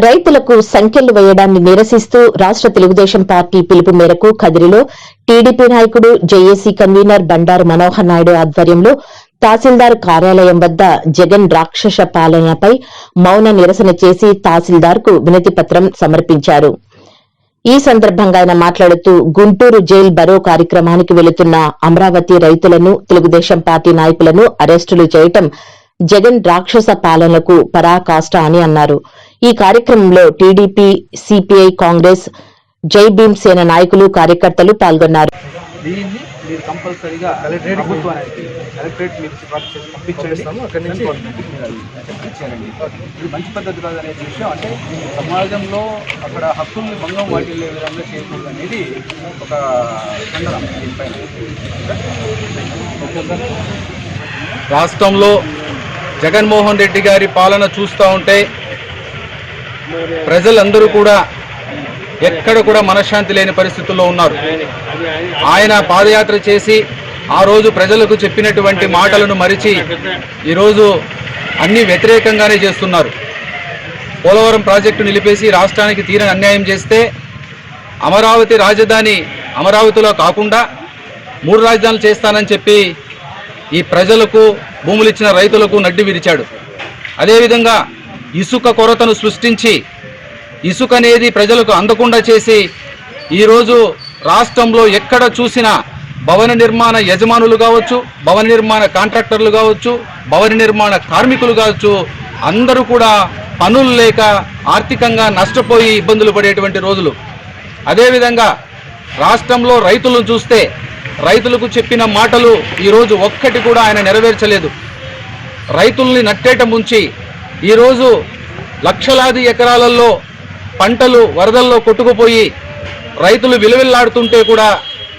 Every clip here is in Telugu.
రైతులకు సంఖ్యలు వేయడాన్ని నిరసిస్తూ రాష్ట తెలుగుదేశం పార్టీ పిలుపు మేరకు కదిరిలో టీడీపీ నాయకుడు జేఏసీ కన్వీనర్ బండారు మనోహర్ నాయుడు ఆధ్వర్యంలో తహసీల్దార్ కార్యాలయం వద్ద జగన్ రాక్షస పాలనపై మౌన నిరసన చేసి తహసీల్దార్కు వినతిపత్రం సమర్పించారు. ఈ సందర్భంగా ఆయన మాట్లాడుతూ గుంటూరు జైల్ బరో కార్యక్రమానికి వెళుతున్న అమరావతి రైతులను తెలుగుదేశం పార్టీ నాయకులను అరెస్టులు చేయటం జగన్ రాక్షస పాలనకు పరాకాష్ట అని అన్నారు. ఈ కార్యక్రమంలో టీడీపీ, సిపిఐ, కాంగ్రెస్, జై భీమ్ సేన నాయకులు, కార్యకర్తలు పాల్గొన్నారు. మంచి పద్ధతి కాదనే విషయం అంటే సమాజంలో అక్కడ హక్కుల్ని భంగం వాటిల్లే విధంగా చేయకూడదు అనేది ఒక ఖండన. రాష్ట్రంలో జగన్మోహన్ రెడ్డి గారి పాలన చూస్తూ ఉంటే ప్రజలందరూ కూడా ఎక్కడ కూడా మనశ్శాంతి లేని పరిస్థితుల్లో ఉన్నారు. ఆయన పాదయాత్ర చేసి ఆ రోజు ప్రజలకు చెప్పినటువంటి మాటలను మరిచి ఈరోజు అన్ని వ్యతిరేకంగానే చేస్తున్నారు. పోలవరం ప్రాజెక్టు నిలిపేసి రాష్ట్రానికి తీరని అన్యాయం చేస్తే అమరావతి రాజధాని అమరావతిలో కాకుండా 3 రాజధానులు చేస్తానని చెప్పి ఈ ప్రజలకు, భూములు ఇచ్చిన రైతులకు నడ్డి విరిచాడు. అదేవిధంగా ఇసుక కొరతను సృష్టించి ఇసుక అనేది ప్రజలకు అందకుండా చేసి ఈరోజు రాష్ట్రంలో ఎక్కడ చూసినా భవన నిర్మాణ యజమానులు కావచ్చు, భవన నిర్మాణ కాంట్రాక్టర్లు కావచ్చు, భవన నిర్మాణ కార్మికులు కావచ్చు, అందరూ కూడా పనులు లేక ఆర్థికంగా నష్టపోయి ఇబ్బందులు పడేటువంటి రోజులు. అదేవిధంగా రాష్ట్రంలో రైతులను చూస్తే రైతులకు చెప్పిన మాటలు ఈరోజు ఒక్కటి కూడా ఆయన నెరవేర్చలేదు. రైతుల్ని నట్టేట ముంచి ఈరోజు లక్షలాది ఎకరాలలో పంటలు వరదల్లో కొట్టుకుపోయి రైతులు విలువిల్లాడుతుంటే కూడా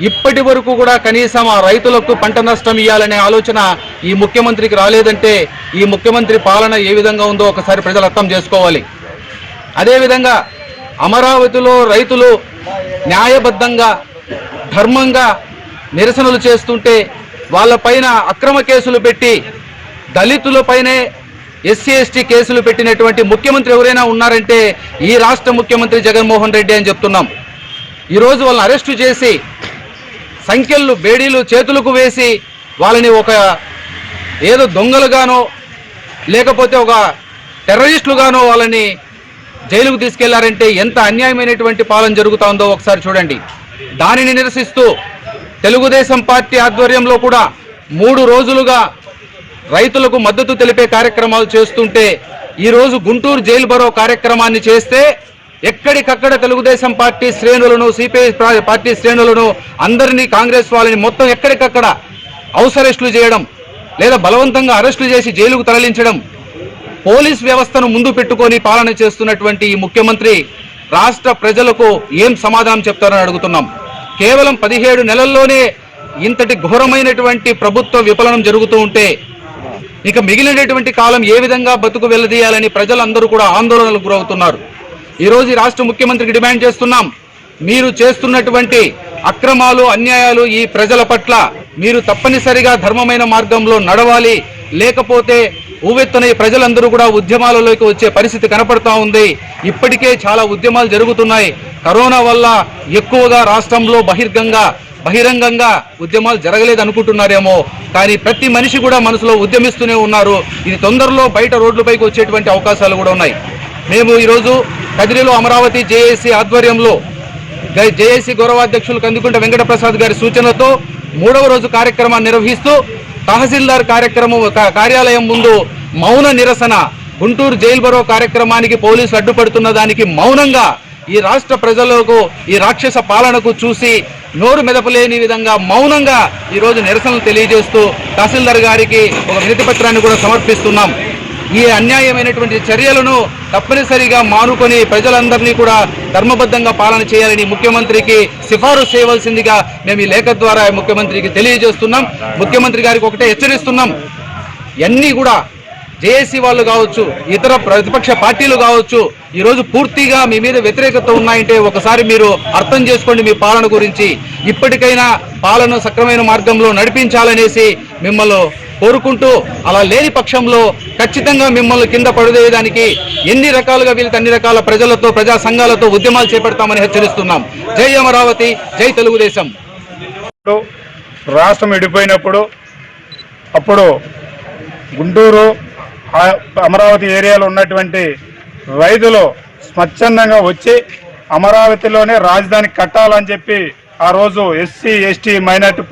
ఇప్పటి వరకు కూడా కనీసం ఆ రైతులకు పంట నష్టం ఇవ్వాలనే ఆలోచన ఈ ముఖ్యమంత్రికి రాలేదంటే ఈ ముఖ్యమంత్రి పాలన ఏ విధంగా ఉందో ఒకసారి ప్రజలు అర్థం చేసుకోవాలి. అదేవిధంగా అమరావతిలో రైతులు న్యాయబద్ధంగా, ధర్మంగా నిరసనలు చేస్తుంటే వాళ్ళపైన అక్రమ కేసులు పెట్టి దళితులపైనే ఎస్సీ ఎస్టీ కేసులు పెట్టినటువంటి ముఖ్యమంత్రి ఎవరైనా ఉన్నారంటే ఈ రాష్ట్ర ముఖ్యమంత్రి జగన్మోహన్ రెడ్డి అని చెప్తున్నాం. ఈరోజు వాళ్ళని అరెస్టు చేసి సంఖ్యలు, బేడీలు చేతులకు వేసి వాళ్ళని ఒక ఏదో దొంగలుగానో లేకపోతే ఒక టెర్రరిస్టులుగానో వాళ్ళని జైలుకు తీసుకెళ్లారంటే ఎంత అన్యాయమైనటువంటి పాలన జరుగుతుందో ఒకసారి చూడండి. దానిని నిరసిస్తూ తెలుగుదేశం పార్టీ ఆధ్వర్యంలో కూడా 3 రోజులుగా రైతులకు మద్దతు తెలిపే కార్యక్రమాలు చేస్తుంటే ఈరోజు గుంటూరు జైలు బరో కార్యక్రమాన్ని చేస్తే ఎక్కడికక్కడ తెలుగుదేశం పార్టీ శ్రేణులను, సిపిఐ పార్టీ శ్రేణులను అందరినీ, కాంగ్రెస్ వాళ్ళని మొత్తం ఎక్కడికక్కడ హౌస్ అరెస్టులు చేయడం లేదా బలవంతంగా అరెస్టులు చేసి జైలుకు తరలించడం, పోలీస్ వ్యవస్థను ముందు పెట్టుకొని పాలన చేస్తున్నటువంటి ఈ ముఖ్యమంత్రి రాష్ట్ర ప్రజలకు ఏం సమాధానం చెప్తారని అడుగుతున్నాం. కేవలం 17 నెలల్లోనే ఇంతటి ఘోరమైనటువంటి ప్రభుత్వ విఫలనం జరుగుతూ ఉంటే ఇక మిగిలినటువంటి కాలం ఏ విధంగా బతుకు వెళ్లదీయాలని ప్రజలందరూ కూడా ఆందోళనలకు గురవుతున్నారు. ఈరోజు ఈ రాష్ట్ర ముఖ్యమంత్రికి డిమాండ్ చేస్తున్నాం, మీరు చేస్తున్నటువంటి అక్రమాలు, అన్యాయాలు ఈ ప్రజల పట్ల మీరు తప్పనిసరిగా ధర్మమైన మార్గంలో నడవాలి. లేకపోతే ఊవెత్తున ఈ ప్రజలందరూ కూడా ఉద్యమాలలోకి వచ్చే పరిస్థితి కనపడుతూ ఉంది. ఇప్పటికే చాలా ఉద్యమాలు జరుగుతున్నాయి. కరోనా వల్ల ఎక్కువగా రాష్ట్రంలో బహిరంగంగా ఉద్యమాలు జరగలేదు అనుకుంటున్నారేమో, కానీ ప్రతి మనిషి కూడా మనసులో ఉద్యమిస్తూనే ఉన్నారు. ఇది తొందరలో బయట రోడ్లపైకి వచ్చేటువంటి అవకాశాలు కూడా ఉన్నాయి. మేము ఈరోజు కదిరిలో అమరావతి జేఏసీ ఆధ్వర్యంలో జేఏసీ గౌరవాధ్యక్షులు కందుకుంట వెంకటప్రసాద్ గారి సూచనలతో 3వ రోజు కార్యక్రమాన్ని నిర్వహిస్తూ తహసీల్దార్ కార్యాలయం ముందు మౌన నిరసన, గుంటూరు జైలు బరో కార్యక్రమానికి పోలీసులు అడ్డుపడుతున్న దానికి మౌనంగా ఈ రాష్ట్ర ప్రజలకు ఈ రాక్షస పాలనకు చూసి నోరు మెదపలేని విధంగా మౌనంగా ఈరోజు నిరసనలు తెలియజేస్తూ తహసీల్దార్ గారికి ఒక వినతి పత్రాన్ని కూడా సమర్పిస్తున్నాం. ఈ అన్యాయమైనటువంటి చర్యలను తప్పనిసరిగా మానుకొని ప్రజలందరినీ కూడా ధర్మబద్ధంగా పాలన చేయాలని ముఖ్యమంత్రికి సిఫారసు చేయవలసిందిగా మేము ఈ లేఖ ద్వారా ముఖ్యమంత్రికి తెలియజేస్తున్నాం. ముఖ్యమంత్రి గారికి ఒకటే హెచ్చరిస్తున్నాం, ఇవన్నీ కూడా జేఏసీ వాళ్ళు కావచ్చు, ఇతర ప్రతిపక్ష పార్టీలు కావచ్చు, ఈరోజు పూర్తిగా మీ మీద వ్యతిరేకత ఉన్నాయంటే ఒకసారి మీరు అర్థం చేసుకోండి మీ పాలన గురించి. ఇప్పటికైనా పాలన సక్రమైన మార్గంలో నడిపించాలనేసి మిమ్మల్ని కోరుకుంటూ, అలా లేని పక్షంలో ఖచ్చితంగా మిమ్మల్ని కింద పడుదేయడానికి ఎన్ని రకాలుగా వీళ్ళకి అన్ని రకాల ప్రజలతో, ప్రజా సంఘాలతో ఉద్యమాలు చేపడతామని హెచ్చరిస్తున్నాం. జై అమరావతి, జై తెలుగుదేశం. రాష్ట్రం విడిపోయినప్పుడు అప్పుడు గుంటూరు, అమరావతి ఏరియాలో ఉన్నటువంటి రైతులు స్వచ్ఛందంగా వచ్చి అమరావతిలోనే రాజధాని కట్టాలని చెప్పి ఆ రోజు ఎస్సీ, ఎస్టీ, మైనార్టీ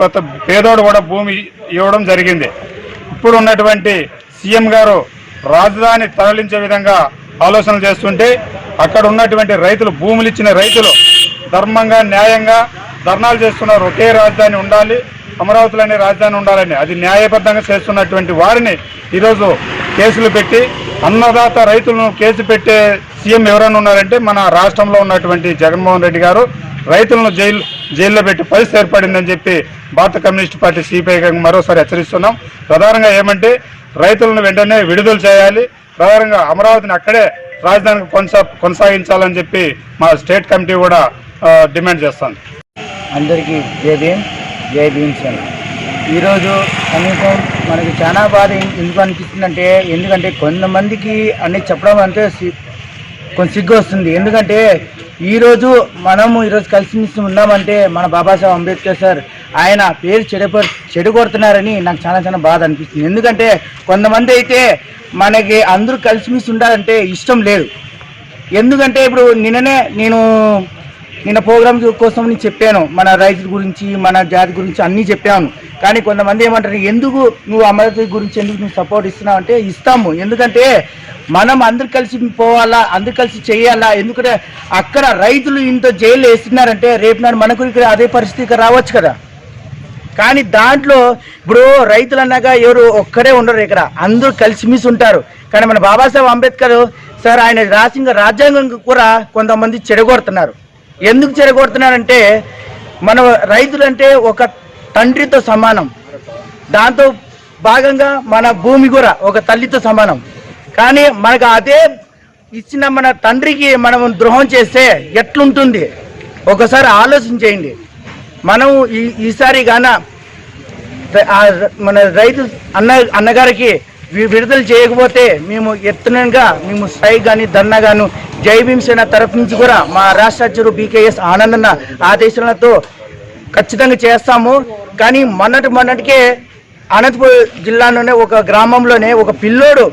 పేదోడు కూడా భూమి ఇవ్వడం జరిగింది. ఇప్పుడు ఉన్నటువంటి సీఎం గారు రాజధాని తరలించే విధంగా ఆలోచనలు చేస్తుంటే అక్కడ ఉన్నటువంటి రైతులు, భూములు ఇచ్చిన రైతులు ధర్మంగా, న్యాయంగా ధర్నాలు చేస్తున్నారు. ఒకే రాజధాని ఉండాలి, అమరావతిలోనే రాజధాని ఉండాలని. అది న్యాయబద్ధంగా చేస్తున్నటువంటి వారిని ఈరోజు కేసులు పెట్టి, అన్నదాత రైతులను కేసు పెట్టే సీఎం ఎవరైనా ఉన్నారంటే మన రాష్ట్రంలో ఉన్నటువంటి జగన్మోహన్ రెడ్డి గారు. రైతులను జైల్లో పెట్టి పరిస్థితి ఏర్పడిందని చెప్పి భారత కమ్యూనిస్ట్ పార్టీ సిపిఐ మరోసారి హెచ్చరిస్తున్నాం. ప్రధానంగా ఏమంటే రైతులను వెంటనే విడుదల చేయాలి, ప్రధానంగా అమరావతిని అక్కడే రాజధానికి కొనసాగించాలని చెప్పి మా స్టేట్ కమిటీ కూడా డిమాండ్ చేస్తాను. అందరికీ జై భీమ్ సేన. ఈరోజు కనీసం మనకి చాలా బాధ ఎందుకు అనిపిస్తుందంటే, ఎందుకంటే కొంతమందికి అన్నీ చెప్పడం అంటే కొంచెం సిగ్గు వస్తుంది. ఎందుకంటే ఈరోజు ఈరోజు కలిసిమెలిసి ఉన్నామంటే మన బాబాసాహెబ్ అంబేద్కర్ సార్ ఆయన పేరు చెడగొడుతున్నారని నాకు చాలా బాధ అనిపిస్తుంది. ఎందుకంటే కొంతమంది అయితే మనకి అందరూ కలిసిమెలిసి ఉండాలంటే ఇష్టం లేదు. ఎందుకంటే ఇప్పుడు నిన్న ప్రోగ్రామ్ కోసం నేను చెప్పాను, మన రైతుల గురించి, మన జాతి గురించి అన్నీ చెప్పాను. కానీ కొంతమంది ఏమంటారు, ఎందుకు నువ్వు అమరావతి గురించి ఎందుకు నువ్వు సపోర్ట్ ఇస్తున్నావు అంటే ఇస్తాము. ఎందుకంటే మనం అందరు కలిసి పోవాలా, అందరు కలిసి చేయాలా. ఎందుకంటే అక్కడ రైతులు ఇంత జైలు వేస్తున్నారంటే రేపు నాడు మనకు ఇక్కడ అదే పరిస్థితి రావచ్చు కదా. కానీ దాంట్లో ఇప్పుడు రైతులు అన్నాక ఎవరు ఒక్కడే ఉండరు, ఇక్కడ అందరూ కలిసిమెలిసి ఉంటారు. కానీ మన బాబాసాహెబ్ అంబేద్కర్ సార్ ఆయన రాసిన రాజ్యాంగం కూడా కొంతమంది చెడగొడుతున్నారు. ఎందుకు చెడగొడుతున్నారంటే మన రైతులంటే ఒక తండ్రితో సమానం, దాంతో భాగంగా మన భూమి కూడా ఒక తల్లితో సమానం. కానీ మనకు అదే ఇచ్చిన మన తండ్రికి మనం ద్రోహం చేస్తే ఎట్లుంటుంది ఒకసారి ఆలోచించేయండి. మనం ఈసారి గాన మన రైతు అన్నగారికి విడుదల చేయకపోతే మేము ఎత్తునగా మేము స్ట్రైక్ కానీ ధర్నా గాను జై భీమ్ సేన తరఫు నుంచి కూడా మా రాష్ట్ర అధ్యక్షుడు బీకేఎస్ ఆనందన్న ఆదేశాలతో ఖచ్చితంగా చేస్తాము. కానీ మొన్నటికే అనంతపురం జిల్లాలోనే ఒక గ్రామంలోనే ఒక పిల్లోడు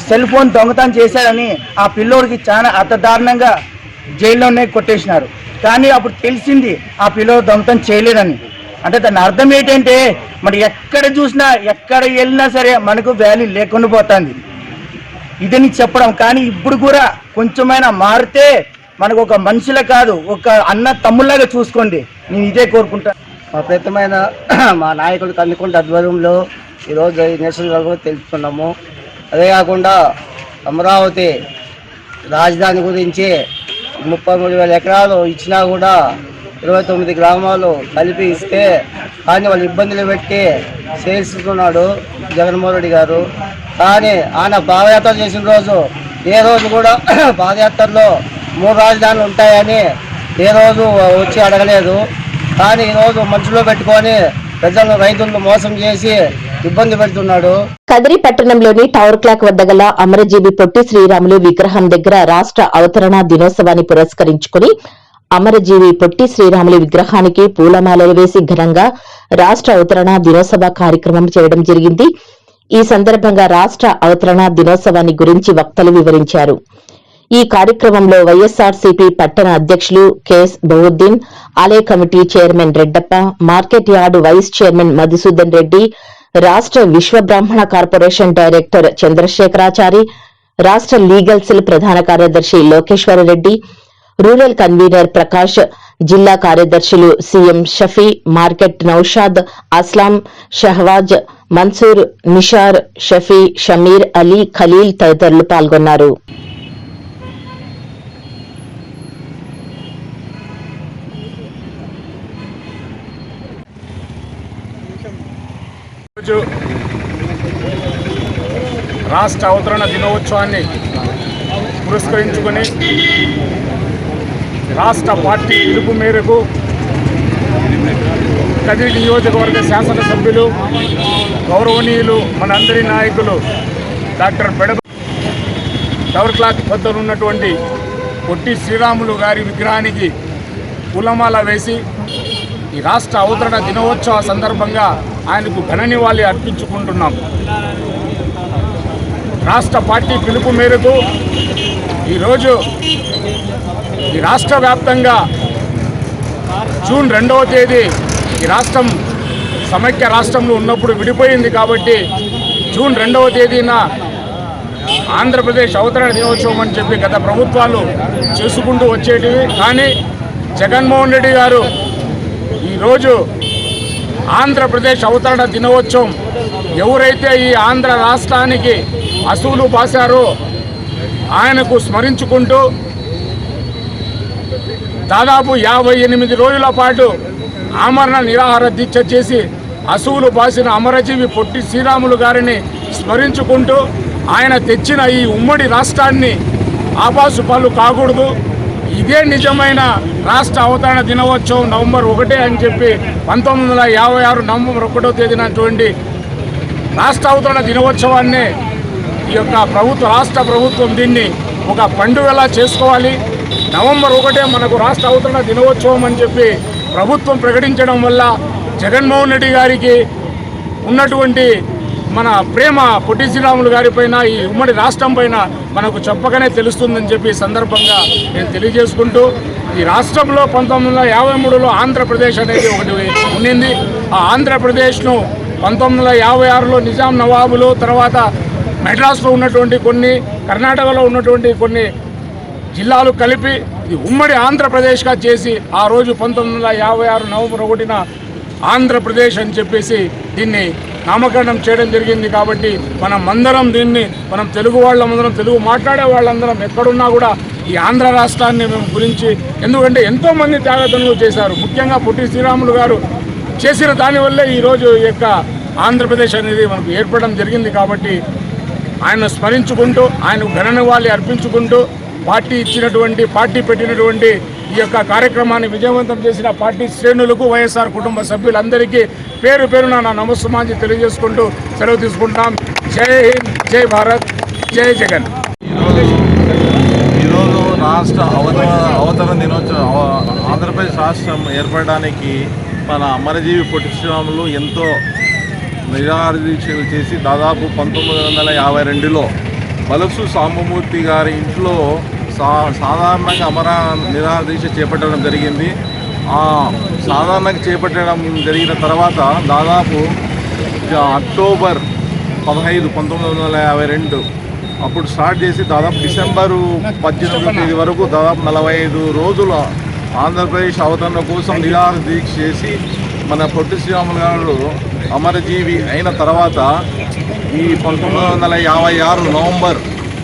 సెల్ ఫోన్ దొంగతనం చేశాడని ఆ పిల్లోడికి చాలా దారుణంగా జైల్లోనే కొట్టేసినారు. కానీ అప్పుడు తెలిసింది ఆ పిల్లోడు దొంగతనం చేయలేదని. అంటే దాని అర్థం ఏంటంటే మరి ఎక్కడ చూసినా ఎక్కడ వెళ్ళినా సరే మనకు వాల్యూ లేకుండా పోతుంది ఇదని చెప్పడం. కానీ ఇప్పుడు కూడా కొంచెమైనా మారితే మనకు ఒక మనుషులే కాదు, ఒక అన్న తమ్ముళ్ళగా చూసుకోండి. నేను ఇదే కోరుకుంటాను. మా ప్రయత్నమైన మా నాయకుడు కందుకుంట ఆధ్వర్యంలో ఈరోజు నిరసన కూడా తెలుపుతున్నాము. అదే కాకుండా అమరావతి రాజధాని గురించి 33,000 ఎకరాలు ఇచ్చినా కూడా 29 గ్రామాలు కలిపి ఇస్తే కానీ వాళ్ళు ఇబ్బందులు పెట్టి చేస్తున్నాడు జగన్మోహన్ రెడ్డి గారు. కానీ ఆయన పాదయాత్ర చేసిన రోజు ఏ రోజు కూడా పాదయాత్రలో 3 రాజధానులు ఉంటాయని ఏ రోజు వచ్చి అడగలేదు. కానీ ఈరోజు మనసులో పెట్టుకొని ప్రజలను, రైతులను మోసం చేసి ఇబ్బంది పెడుతున్నాడు. కదిరి పట్టణంలోని టవర్ క్లాక్ వద్ద గల అమరజీవి పొట్టి శ్రీరాములు విగ్రహం దగ్గర రాష్ట్ర అవతరణ దినోత్సవాన్ని పురస్కరించుకుని అమరజీవి పొట్టి శ్రీరాములు విగ్రహానికి పూలమాలలు వేసి ఘనంగా రాష్ట్ర అవతరణ దినోత్సవ కార్యక్రమం చేయడం జరిగింది. ఈ సందర్భంగా రాష్ట్ర అవతరణ దినోత్సవాన్ని గురించి వక్తలు వివరించారు. ఈ కార్యక్రమంలో వైఎస్ఆర్సీపీ పట్టణ అధ్యక్షులు కెఎస్ బహుద్దీన్, ఆలయ committee chairman Reddappa, market yard vice chairman Madhusudan Reddy, రాష్ట్ర విశ్వ బ్రాహ్మణ కార్పొరేషన్ డైరెక్టర్ చంద్రశేఖరాచారి, రాష్ట్ర లీగల్ సెల్ ప్రధాన కార్యదర్శి లోకేశ్వరరెడ్డి, రూరల్ కన్వీనర్ ప్రకాష్, జిల్లా కార్యదర్శులు సీఎం షఫీ, మార్కెట్ నౌషాద్, అస్లాం, షహవాజ్, మన్సూర్, నిషార్, షఫీ, షమీర్, అలీ, ఖలీల్ తదితరులు పాల్గొన్నారు. రాష్ట్ర అవతరణ దినోత్సవాన్ని పురస్కరించుకొని రాష్ట్ర పార్టీ పిలుపు మేరకు కదిరి నియోజకవర్గ శాసనసభ్యులు గౌరవనీయులు మనందరి నాయకులు డాక్టర్ బెడబ టవర్ క్లాక్ వద్ద ఉన్నటువంటి పొట్టి శ్రీరాములు గారి విగ్రహానికి పూలమాల వేసి ఈ రాష్ట్ర అవతరణ దినోత్సవ సందర్భంగా ఆయనకు ఘన నివాళి అర్పించుకుంటున్నాం. రాష్ట్ర పార్టీ పిలుపు మేరకు ఈరోజు ఈ రాష్ట్ర వ్యాప్తంగా జూన్ 2వ తేదీ ఈ రాష్ట్రం సమైక్య రాష్ట్రంలో ఉన్నప్పుడు విడిపోయింది కాబట్టి జూన్ 2వ తేదీన ఆంధ్రప్రదేశ్ అవతరణ దినోత్సవం అని చెప్పి గత ప్రభుత్వాలు చేసుకుంటూ వచ్చేటివి. కానీ జగన్మోహన్ రెడ్డి గారు ఈరోజు ఆంధ్రప్రదేశ్ అవతరణ దినోత్సవం ఎవరైతే ఈ ఆంధ్ర రాష్ట్రానికి అసూలు బాసారో ఆయనకు స్మరించుకుంటూ దాదాపు 58 రోజుల పాటు ఆమరణ నిరాహార దీక్ష చేసి అసూలు బాసిన అమరజీవి పొట్టి శ్రీరాములు గారిని స్మరించుకుంటూ ఆయన తెచ్చిన ఈ ఉమ్మడి రాష్ట్రాన్ని ఆపాసుపాలు కాకూడదు, ఇదే నిజమైన రాష్ట్ర అవతరణ దినోత్సవం నవంబర్ 1 అని చెప్పి 1956 నవంబర్ 1వ తేదీనటువంటి రాష్ట్ర అవతరణ దినోత్సవాన్ని ఈ యొక్క రాష్ట్ర ప్రభుత్వం దీన్ని ఒక పండుగలా చేసుకోవాలి. నవంబర్ 1 మనకు రాష్ట్ర అవతరణ దినోత్సవం అని చెప్పి ప్రభుత్వం ప్రకటించడం వల్ల జగన్మోహన్ రెడ్డి గారికి ఉన్నటువంటి మన ప్రేమ పొట్టి శ్రీరాములు గారి పైన ఈ ఉమ్మడి రాష్ట్రం పైన మనకు చెప్పకనే తెలుస్తుందని చెప్పి సందర్భంగా నేను తెలియజేసుకుంటూ ఈ రాష్ట్రంలో 1953లో ఆంధ్రప్రదేశ్ అనేది ఒకటి ఉండింది. ఆ ఆంధ్రప్రదేశ్ను 1956లో నిజాం నవాబులు, తర్వాత మెడ్రాస్లో ఉన్నటువంటి కొన్ని, కర్ణాటకలో ఉన్నటువంటి కొన్ని జిల్లాలు కలిపి ఇది ఉమ్మడి ఆంధ్రప్రదేశ్గా చేసి ఆ రోజు 1956 నవంబర్ 1న ఆంధ్రప్రదేశ్ అని చెప్పేసి దీన్ని నామకరణం చేయడం జరిగింది. కాబట్టి మనం తెలుగు వాళ్ళందరం, తెలుగు మాట్లాడే వాళ్ళందరం ఎక్కడున్నా కూడా ఈ ఆంధ్ర రాష్ట్రాన్ని మేము గురించి, ఎందుకంటే ఎంతోమంది త్యాగతనులు చేశారు. ముఖ్యంగా పొట్టి శ్రీరాములు గారు చేసిన దానివల్లే ఈరోజు ఈ యొక్క ఆంధ్రప్రదేశ్ అనేది మనకు ఏర్పడడం జరిగింది. కాబట్టి ఆయన స్మరించుకుంటూ, ఆయనకు ఘన నివాళి అర్పించుకుంటూ పార్టీ పెట్టినటువంటి ఈ యొక్క కార్యక్రమాన్ని విజయవంతం చేసిన పార్టీ శ్రేణులకు, వైఎస్ఆర్ కుటుంబ సభ్యులందరికీ పేరు పేరున నా నమస్సుమాంజలి తెలియజేసుకుంటూ సెలవు తీసుకుంటాం. జై హింద్, జై భారత్, జై జగన్. ఈరోజు రాష్ట్ర అవతరణ దినోత్సవం, ఆంధ్రప్రదేశ్ రాష్ట్రం ఏర్పడడానికి మన అమరజీవి పొట్టి శ్రీరాములు ఎంతో నిరాహార దీక్షలు చేసి దాదాపు 1952లో బలసు సాంబమూర్తి గారి ఇంట్లో సాధారణంగా నిరాహార దీక్ష చేపట్టడం జరిగింది. సాధారణంగా చేపట్టడం జరిగిన తర్వాత దాదాపు అక్టోబర్ 15, 1952 అప్పుడు స్టార్ట్ చేసి దాదాపు డిసెంబరు 18వ తేదీ వరకు దాదాపు 45 రోజులు ఆంధ్రప్రదేశ్ అవతరణ కోసం నిరాహార దీక్ష చేసి మన పొట్టి శ్రీరాములు గారు అమరజీవి అయిన తర్వాత ఈ 1956 నవంబర్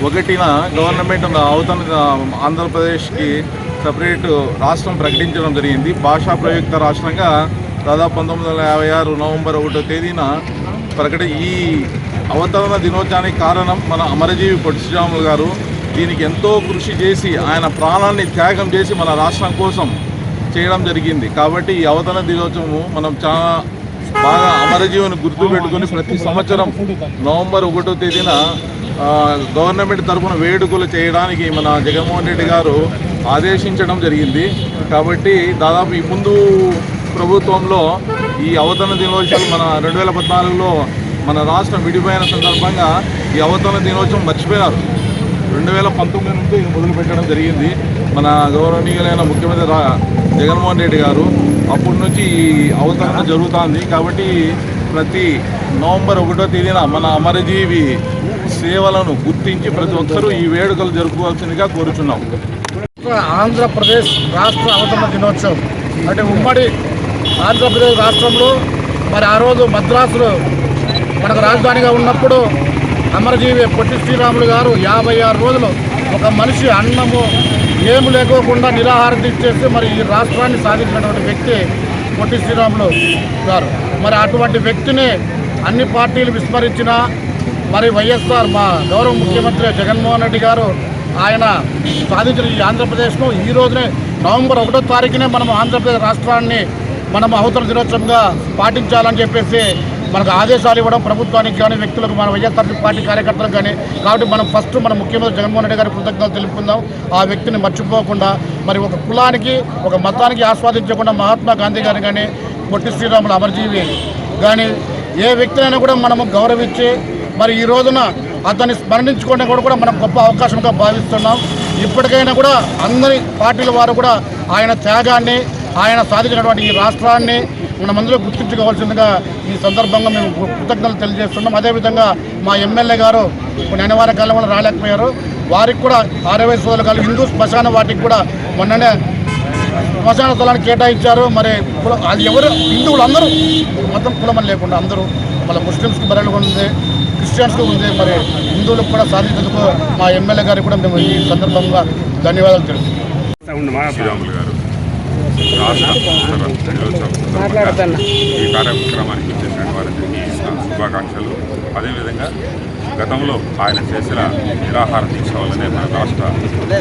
1న గవర్నమెంట్ అవతరణ ఆంధ్రప్రదేశ్కి సపరేట్ రాష్ట్రం ప్రకటించడం జరిగింది. భాషా ప్రయుక్త రాష్ట్రంగా దాదాపు 1956 నవంబర్ 1వ తేదీన ఈ అవతరణ దినోత్సవానికి కారణం మన అమరజీవి పొట్టి శ్రీరాములు గారు. దీనికి ఎంతో కృషి చేసి ఆయన ప్రాణాన్ని త్యాగం చేసి మన రాష్ట్రం కోసం చేయడం జరిగింది. కాబట్టి ఈ అవతరణ దినోత్సవం మనం చాలా బాగా అమరజీవిని గుర్తుపెట్టుకుని ప్రతి సంవత్సరం నవంబర్ 1వ తేదీన గవర్నమెంట్ తరఫున వేడుకలు చేయడానికి మన జగన్మోహన్ రెడ్డి గారు ఆదేశించడం జరిగింది. కాబట్టి దాదాపు ఈ ముందు ప్రభుత్వంలో ఈ అవతరణ దినోత్సవం మన 2014లో మన రాష్ట్రం విడిపోయిన సందర్భంగా ఈ అవతరణ దినోత్సవం మర్చిపోయినారు. 2019 నుంచి మొదలు పెట్టడం జరిగింది మన గౌరవనీయులైన ముఖ్యమంత్రి జగన్మోహన్ రెడ్డి గారు. అప్పటి నుంచి ఈ అవతరణ జరుగుతుంది. కాబట్టి ప్రతి నవంబర్ 1వ తేదీన మన అమరజీవి సేవలను గుర్తించి ప్రతి ఒక్కరూ ఈ వేడుకలు జరుపుకోవాల్సిందిగా కోరుచున్నాం. ఆంధ్రప్రదేశ్ రాష్ట్ర అవతరణ దినోత్సవం అంటే ఉమ్మడి ఆంధ్రప్రదేశ్ రాష్ట్రంలో మరి ఆ రోజు మద్రాసులో మనకు రాజధానిగా ఉన్నప్పుడు అమరజీవి పొట్టి శ్రీరాములు గారు 56 రోజులు ఒక మనిషి అన్నము ఏమి లేకోకుండా నిరాహార దీక్ష చేసి మరి ఈ రాష్ట్రాన్ని సాధించినటువంటి వ్యక్తి పొట్టి శ్రీరాములు గారు. మరి అటువంటి వ్యక్తిని అన్ని పార్టీలు విస్మరించినా మరి వైఎస్ఆర్ మా గౌరవ ముఖ్యమంత్రి జగన్మోహన్ రెడ్డి గారు ఆయన సాధించిన ఈ ఆంధ్రప్రదేశ్ను ఈ రోజునే నవంబర్ 1వ తారీఖునే మనం ఆంధ్రప్రదేశ్ రాష్ట్రాన్ని మనం అవతరణ దినోత్సవంగా పాటించాలని చెప్పేసి మనకు ఆదేశాలు ఇవ్వడం ప్రభుత్వానికి కానీ వ్యక్తులకు మన వైఎస్ఆర్ పార్టీ కార్యకర్తలకు కానీ. కాబట్టి మనం ఫస్ట్ మన ముఖ్యమంత్రి జగన్మోహన్ రెడ్డి గారి కృతజ్ఞతలు తెలుపుకుందాం. ఆ వ్యక్తిని మర్చిపోకుండా మరి ఒక కులానికి ఒక మతానికి ఆస్వాదించకుండా మహాత్మా గాంధీ గారిని కానీ పొట్టి శ్రీరాములు అమరజీవి కానీ ఏ వ్యక్తినైనా కూడా మనము గౌరవించి మరి ఈ రోజున అతన్ని స్మరణించుకోవడం కూడా మనం గొప్ప అవకాశంగా భావిస్తున్నాం. ఇప్పటికైనా కూడా అందరి పార్టీల వారు కూడా ఆయన త్యాగాన్ని ఆయన సాధించినటువంటి ఈ రాష్ట్రాన్ని మనమందరూ గుర్తించుకోవాల్సిందిగా ఈ సందర్భంగా మేము కృతజ్ఞతలు తెలియజేస్తున్నాం. అదేవిధంగా మా ఎమ్మెల్యే గారు కొన్ని అనివార్య కాలంలో రాలేకపోయారు. వారికి కూడా 60 సోదరులు హిందూ శ్మశాన వాటికి కూడా మొన్ననే శ్మశాన స్థలాన్ని కేటాయించారు. మరి అది ఎవరు హిందువులు అందరూ మొత్తం కులమని లేకుండా అందరూ మళ్ళీ ముస్లిమ్స్కి బరలుగా ఉంది, క్రిస్టియన్స్కి ఉంది. మరి హిందువులకు కూడా సాధించేందుకు మా ఎమ్మెల్యే గారికి కూడా మేము ఈ సందర్భంగా ధన్యవాదాలు తెలుపుతున్నాం. శ్రీరాములు గారు ఈ కార్యక్రమానికి వచ్చేసిన వారికి శుభాకాంక్షలు. అదేవిధంగా గతంలో ఆయన చేసిన నిరాహార దీక్ష వల్లనే మన రాష్ట్ర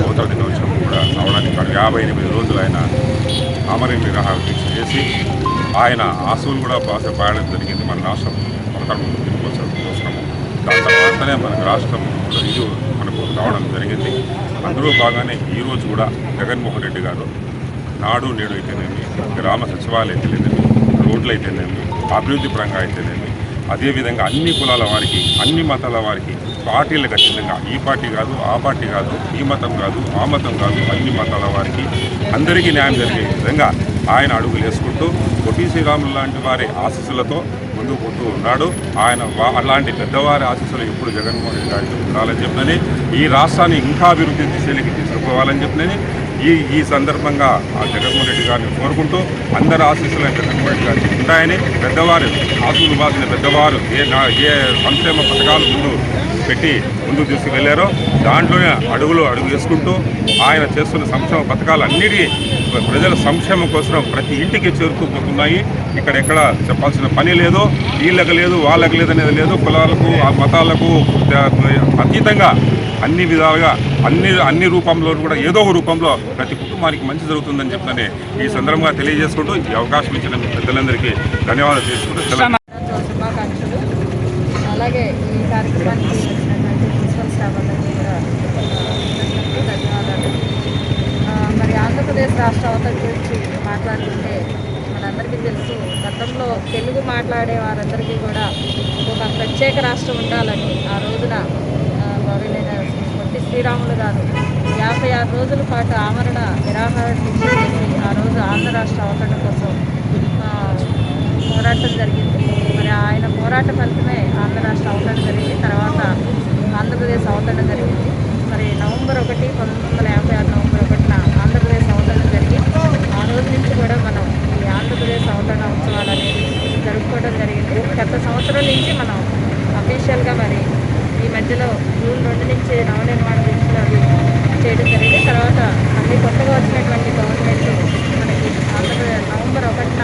నూతన దినోత్సవం కూడా అవడానికి 58 రోజులు ఆయన ఆమరణ నిరాహార దీక్ష చేసి ఆయన ఆశలు కూడా పాయడం జరిగింది. మన రాష్ట్రం దినోత్సవము దాని తర్వాతనే మనకు రాష్ట్రం ఇది మనకు రావడం జరిగింది. అందులో భాగానే ఈరోజు కూడా జగన్మోహన్ రెడ్డి గారు నాడు నేడు అయితేనేమి, గ్రామ సచివాలయం అయితేనేమి, రోడ్లు అయితేనేమి, అభివృద్ధి పరంగా అయితేనేమి, అదేవిధంగా అన్ని కులాల వారికి అన్ని మతాల వారికి పార్టీలకు అతీతంగా ఈ పార్టీ కాదు ఆ పార్టీ కాదు ఈ మతం కాదు ఆ మతం కాదు అన్ని మతాల వారికి అందరికీ న్యాయం జరిగే విధంగా ఆయన అడుగులు వేసుకుంటూ పొట్టి శ్రీరాములు లాంటి వారి ఆశీస్సులతో ముందుకు పోతూ ఉన్నాడు. ఆయన అలాంటి పెద్దవారి ఆశీస్సులు ఎప్పుడు జగన్మోహన్ రెడ్డి గారికి ఉండాలని చెప్పినని ఈ రాష్ట్రాన్ని ఇంకా అభివృద్ధి దిశలోకి తీసుకుపోవాలని చెప్పినని ఈ సందర్భంగా ఆ జగన్మోహన్ రెడ్డి గారిని కోరుకుంటూ అందరి ఆశీస్సులు జగన్మోహన్ రెడ్డి గారికి ఉంటాయని పెద్దవారు ఆశీస్సులు బాసిన పెద్దవారు ఏ సంక్షేమ పథకాలు ముందుకు తీసుకువెళ్లారో దాంట్లోనే అడుగు వేసుకుంటూ ఆయన చేస్తున్న సంక్షేమ పథకాలన్నిటికీ ప్రజల సంక్షేమం కోసం ప్రతి ఇంటికి చేరుకుపోతున్నాయి. ఎక్కడ చెప్పాల్సిన పని లేదు, వీళ్ళకి లేదు వాళ్ళకి లేదనేది లేదు. కులాలకు మతాలకు అతీతంగా అన్ని విధాలుగా అన్ని రూపంలో కూడా ఏదో ఒక రూపంలో ప్రతి కుటుంబానికి మంచి జరుగుతుందని చెప్పని ఈ సందర్భంగా తెలియజేసుకుంటూ ఈ అవకాశం ఇచ్చిన పెద్దలందరికీ ధన్యవాదాలు చేసుకుంటూ శుభాకాంక్షలు. అలాగే ఈ కార్యక్రమానికి వచ్చినటువంటి ప్రిన్సిపల్ స్టాఫ్ అందరికీ కూడా ధన్యవాదాలు. మరి ఆంధ్రప్రదేశ్ రాష్ట్ర అవతరణ గురించి మాట్లాడుతుంటే మనందరికీ తెలుసు, గతంలో తెలుగు మాట్లాడే వారందరికీ కూడా ఒక ప్రత్యేక రాష్ట్రం ఉండాలని ఆ రోజున గౌరవనీయ పొట్టి శ్రీరాములు గారు 56 రోజుల పాటు ఆమరణ నిరాహార దీక్ష చేసి ఆ రోజు ఆంధ్ర రాష్ట్ర అవతరణ కోసం పోరాటం జరిగింది. మరి ఆయన పోరాట ఫలితమే ఆంధ్ర రాష్ట్ర అవతరణ జరిగింది. తర్వాత ఆంధ్రప్రదేశ్ అవతరణ జరిగింది. మరి నవంబర్ 1, 1956 నవంబర్ 1న ఆంధ్రప్రదేశ్ అవతరణ జరిగి ఆ రోజు నుంచి కూడా మనం ఈ ఆంధ్రప్రదేశ్ అవతరణ ఉత్సవాలు అనేది జరుపుకోవడం జరిగింది. గత సంవత్సరం నుంచి మనం అఫీషియల్గా మరి ఈ మధ్యలో జూన్ 2 నుంచి నవనిర్మాణ దీక్షలు అవి చేయడం జరిగింది. తర్వాత మళ్ళీ కొత్తగా వచ్చినటువంటి గవర్నమెంట్ మనకి నవంబర్ 1న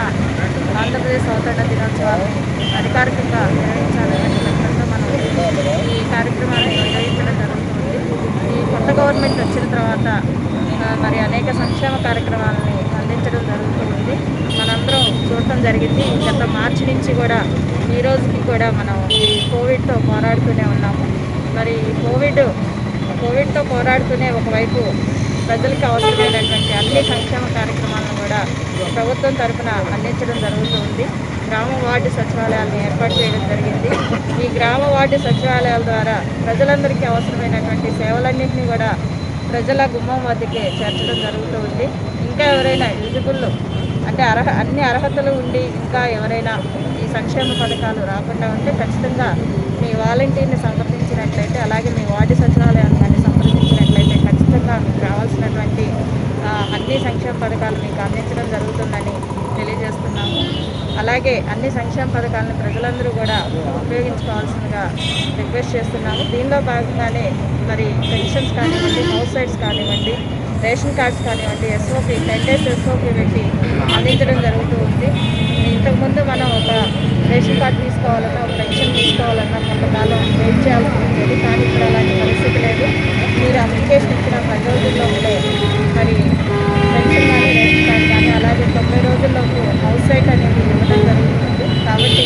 ఆంధ్రప్రదేశ్ అవతరణ దినోత్సవాన్ని అధికారికంగా నిర్వహించాలనే లక్ష్యంతో మనం ఈ కార్యక్రమాన్ని నిర్వహించడం జరుగుతుంది. ఈ కొత్త గవర్నమెంట్ వచ్చిన తర్వాత మరి అనేక సంక్షేమ కార్యక్రమాలని అందించడం జరుగుతుంది. మనందరం చూడటం జరిగింది. గత మార్చి నుంచి కూడా ఈ రోజుకి కూడా మనం ఈ కోవిడ్తో పోరాడుతూనే ఉన్నాము. మరి కోవిడ్తో పోరాడుతూనే ఒకవైపు ప్రజలకు అవసరమైనటువంటి అన్ని సంక్షేమ కార్యక్రమాలను కూడా ప్రభుత్వం తరఫున అందించడం జరుగుతుంది. గ్రామ వార్డు సచివాలయాలను ఏర్పాటు చేయడం జరిగింది. ఈ గ్రామ వార్డు సచివాలయాల ద్వారా ప్రజలందరికీ అవసరమైనటువంటి సేవలన్నింటినీ కూడా ప్రజల గుమ్మం వద్దకే చేర్చడం జరుగుతూ ఉంది. ఇంకా ఎవరైనా ఎలిజిబుల్ అంటే అన్ని అర్హతలు ఉండి ఇంకా ఎవరైనా ఈ సంక్షేమ పథకాలు రాకుండా ఉంటే ఖచ్చితంగా మీ వాలంటీర్ని సంప్రదించినట్లయితే, అలాగే మీ వార్డు సచివాలయాన్ని సంప్రదించినట్లయితే ఖచ్చితంగా మీకు రావాల్సినటువంటి అన్ని సంక్షేమ పథకాలు మీకు అందించడం జరుగుతుందని తెలియజేస్తున్నాము. అలాగే అన్ని సంక్షేమ పథకాలను ప్రజలందరూ కూడా ఉపయోగించుకోవాల్సిందిగా రిక్వెస్ట్ చేస్తున్నాము. దీనిలో భాగంగానే మరి పెన్షన్స్ కానివ్వండి, హౌస్ సైట్స్ కానివ్వండి, రేషన్ కార్డ్స్ కానివ్వండి, SOP 10 days SOP పెట్టి అందించడం జరుగుతూ ఉంది. ఇంతకుముందు మనం ఒక రేషన్ కార్డు తీసుకోవాలన్నా, ఒక పెన్షన్ తీసుకోవాలన్నా కొంతకాలం వెయిట్ చేయాల్సి ఉండేది. కానీ ఇప్పుడు అలాంటి పరిస్థితి లేదు. మీరు అప్లికేషన్ ఇచ్చిన 10 రోజుల్లో ఉండే మరి పెన్షన్ కానీ రేషన్ కార్డు కానీ అలాగే 90 రోజుల్లోపు హౌస్ సైట్ అనేది ఇవ్వడం జరుగుతుంది. కాబట్టి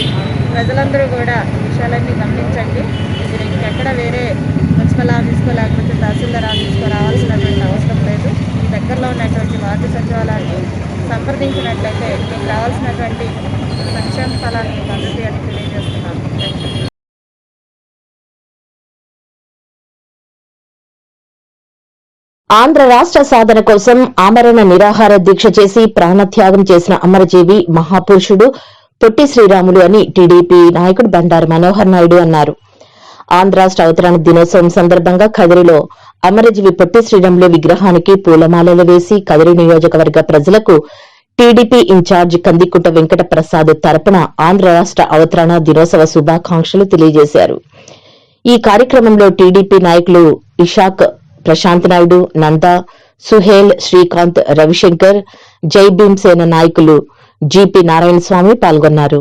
ప్రజలందరూ కూడా ఈ విషయాలన్నీ గమనించండి. మీరు ఇంకెక్కడ వేరే మున్సిపల్ ఆఫీస్కో లేకపోతే తహసీల్దార్ ఆఫీస్కో రావాల్సినటువంటి అవసరం లేదు. మీ దగ్గరలో ఉన్నటువంటి వార్డు సచివాలయాన్ని సంప్రదించినట్లయితే మీకు రావాల్సినటువంటి సంక్షేమ ఫలాన్ని మీకు అందుతాయని తెలియజేస్తున్నాను. ఆంధ్ర రాష్ట్ర సాధన కోసం ఆమరణ నిరాహార దీక్ష చేసి ప్రాణత్యాగం చేసిన అమరజీవి మహాపురుషుడు పొట్టి శ్రీరాములు అని టీడీపీ నాయకుడు బండారు మనోహర్ నాయుడు అన్నారు. ఆంధ్ర రాష్ట్ర అవతరణ దినోత్సవం సందర్భంగా కదిరిలో అమరజీవి పొట్టి శ్రీరాములు విగ్రహానికి పూలమాలలు వేసి కదిరి నియోజకవర్గ ప్రజలకు టీడీపీ ఇన్ఛార్జ్ కందికుంట వెంకట ప్రసాద్ తరపున ఆంధ్ర రాష్ట్ర అవతరణ దినోత్సవ శుభాకాంక్షలు తెలియజేశారు. ఈ కార్యక్రమంలో టీడీపీ నాయకులు ఇషాక్, ప్రశాంత్ నాయుడు, నందా, సుహేల్, శ్రీకాంత్, రవిశంకర్, జై భీమ్ సేన నాయకులు జీపీ నారాయణస్వామి పాల్గొన్నారు.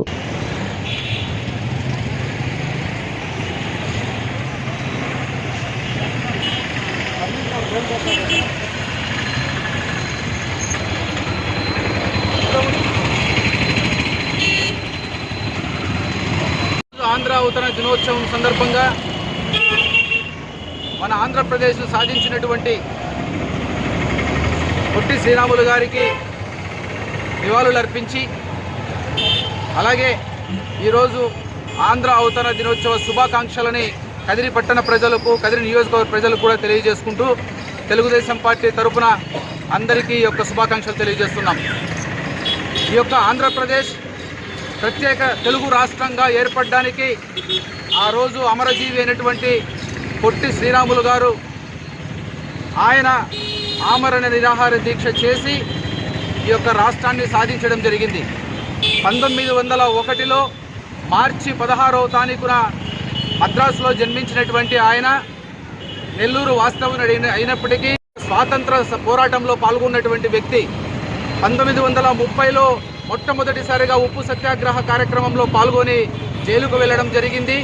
ఆంధ్ర అవతరణ దినోత్సవం సందర్భంగా మన ఆంధ్రప్రదేశ్ సాధించినటువంటి పొట్టి శ్రీరాములు గారికి నివాళులు అర్పించి, అలాగే ఈరోజు ఆంధ్ర అవతరణ దినోత్సవ శుభాకాంక్షలని కదిరి పట్టణ ప్రజలకు, కదిరి నియోజకవర్గ ప్రజలకు కూడా తెలియజేసుకుంటూ తెలుగుదేశం పార్టీ తరఫున అందరికీ ఈ యొక్క శుభాకాంక్షలు తెలియజేస్తున్నాం. ఈ యొక్క ఆంధ్రప్రదేశ్ ప్రత్యేక తెలుగు రాష్ట్రంగా ఏర్పడడానికి ఆ రోజు అమరజీవి అయినటువంటి పొట్టి శ్రీరాములు గారు ఆయన ఆమరణ నిరాహార దీక్ష చేసి ఈ యొక్క రాష్ట్రాన్ని సాధించడం జరిగింది. 1901లో మార్చి 16వ తారీఖున మద్రాసులో జన్మించినటువంటి ఆయన నెల్లూరు వాస్తవ్యుడు అయినప్పటికీ స్వాతంత్ర పోరాటంలో పాల్గొన్నటువంటి వ్యక్తి. 1930లో మొట్టమొదటిసారిగా ఉప్పు సత్యాగ్రహ కార్యక్రమంలో పాల్గొని జైలుకు వెళ్ళడం జరిగింది.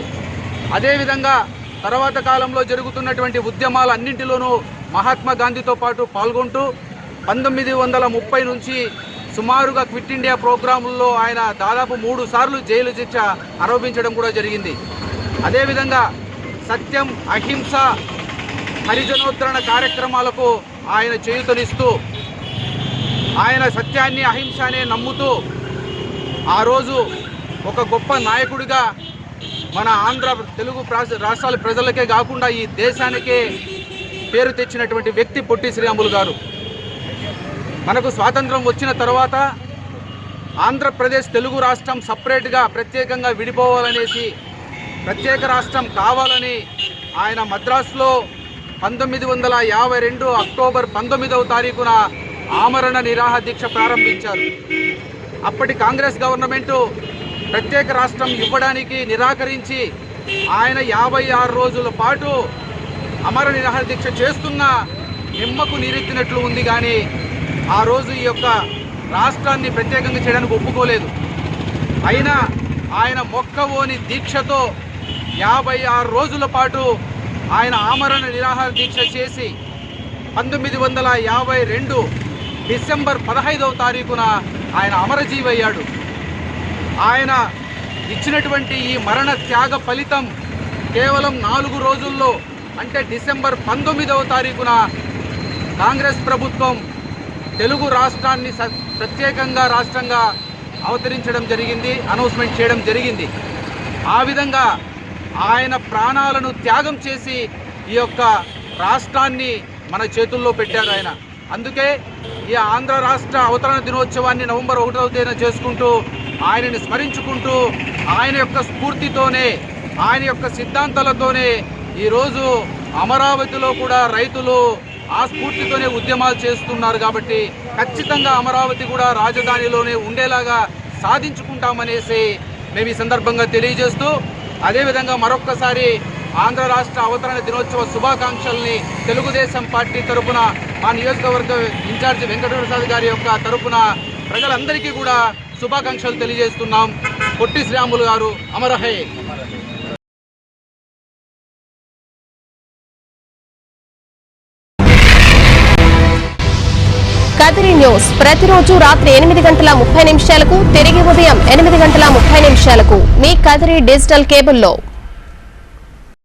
అదేవిధంగా తర్వాత కాలంలో జరుగుతున్నటువంటి ఉద్యమాలన్నింటిలోనూ మహాత్మా గాంధీతో పాటు పాల్గొంటూ 1930 నుంచి సుమారుగా క్విట్ ఇండియా ప్రోగ్రాముల్లో ఆయన దాదాపు 3 సార్లు జైలు శిక్ష అనుభవించడం కూడా జరిగింది. అదేవిధంగా సత్యం, అహింస, హరిజనోద్ధరణ కార్యక్రమాలకు ఆయన చేయూతనిస్తూ ఆయన సత్యాన్ని, అహింసనే నమ్ముతూ ఆ రోజు ఒక గొప్ప నాయకుడిగా మన ఆంధ్ర తెలుగు రాష్ట్రాల ప్రజలకే కాకుండా ఈ దేశానికే పేరు తెచ్చినటువంటి వ్యక్తి పొట్టి శ్రీరాములు గారు. మనకు స్వాతంత్రం వచ్చిన తర్వాత ఆంధ్రప్రదేశ్ తెలుగు రాష్ట్రం సపరేట్గా ప్రత్యేకంగా విడిపోవాలనేసి, ప్రత్యేక రాష్ట్రం కావాలని ఆయన మద్రాసులో 1952 అక్టోబర్ 19వ తారీఖున ఆమరణ నిరాహార దీక్ష ప్రారంభించారు. అప్పటి కాంగ్రెస్ గవర్నమెంటు ప్రత్యేక రాష్ట్రం ఇవ్వడానికి నిరాకరించి ఆయన 56 రోజుల పాటు అమర నిరాహార దీక్ష చేస్తున్న నిమ్మకు నీరెత్తినట్లు ఉంది. కానీ ఆ రోజు ఈ యొక్క రాష్ట్రాన్ని ప్రత్యేకంగా చేయడానికి ఒప్పుకోలేదు. అయినా ఆయన మొక్కవోని దీక్షతో 56 రోజుల పాటు ఆయన ఆమరణ నిరాహార దీక్ష చేసి 1952 డిసెంబర్ 15వ తారీఖున ఆయన అమరజీవి అయ్యాడు. ఆయన ఇచ్చినటువంటి ఈ మరణ త్యాగ ఫలితం కేవలం 4 రోజుల్లో, అంటే డిసెంబర్ 19వ తారీఖున కాంగ్రెస్ ప్రభుత్వం తెలుగు రాష్ట్రాన్ని ప్రత్యేకంగా రాష్ట్రంగా అవతరించడం జరిగింది, అనౌన్స్మెంట్ చేయడం జరిగింది. ఆ విధంగా ఆయన ప్రాణాలను త్యాగం చేసి ఈ యొక్క రాష్ట్రాన్ని మన చేతుల్లో పెట్టారు ఆయన. అందుకే ఈ ఆంధ్ర రాష్ట్ర అవతరణ దినోత్సవాన్ని నవంబర్ 1వ తేదీన చేసుకుంటూ ఆయనని స్మరించుకుంటూ ఆయన యొక్క స్ఫూర్తితోనే, ఆయన యొక్క సిద్ధాంతాలతోనే ఈరోజు అమరావతిలో కూడా రైతులు ఆ స్ఫూర్తితోనే ఉద్యమాలు చేస్తున్నారు. కాబట్టి ఖచ్చితంగా అమరావతి కూడా రాజధానిలోనే ఉండేలాగా సాధించుకుంటామనేసి మేము ఈ సందర్భంగా తెలియజేస్తూ, అదేవిధంగా మరొక్కసారి ఆంధ్ర రాష్ట్ర అవతరణ దినోత్సవ శుభాకాంక్షల్ని తెలుగుదేశం పార్టీ తరఫున మా నియోజకవర్గ ఇన్ఛార్జి వెంకటప్రసాద్ గారి యొక్క తరఫున ప్రజలందరికీ కూడా శుభాకాంక్షలు తెలియజేస్తున్నాం. పొట్టి శ్రీరాములు గారు అమరహే. కదిరి న్యూస్ ప్రతిరోజు రాత్రి 8:30 తిరిగి ఉదయం 8:30 మీ కదిరి డిజిటల్ కేబుల్లో.